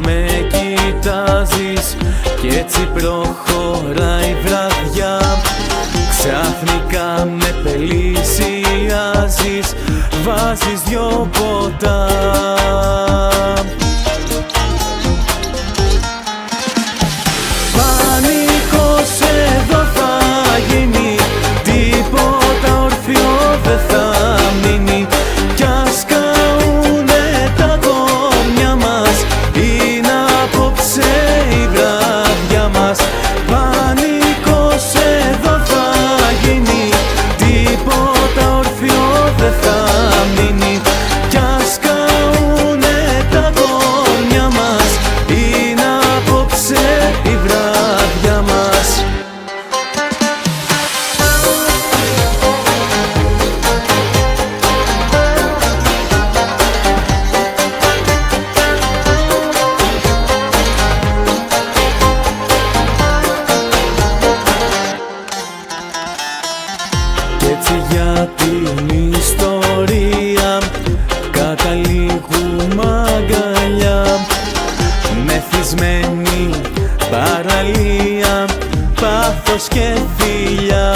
με κοιτάζεις κι έτσι προχωράει η βραδιά. Ξαφνικά με πλησιάζεις, βάζεις δυο ποτά. Πανικός εδώ θα γίνει, τίποτα όρθιο δεν θα μείνει. Κι ας καούνε τα κόμια μας, είναι απόψε η βράδια μας. Πανικός εδώ θα γίνει, τίποτα όρθιο δεν θα μείνει. Κι ας καούνε τα κόμια μας, είναι απόψε η βράδια μας. Κι έτσι για την ιστορία καταλήγουμε αγκαλιά. Μεθυσμένη παραλία, πάθος και φιλιά.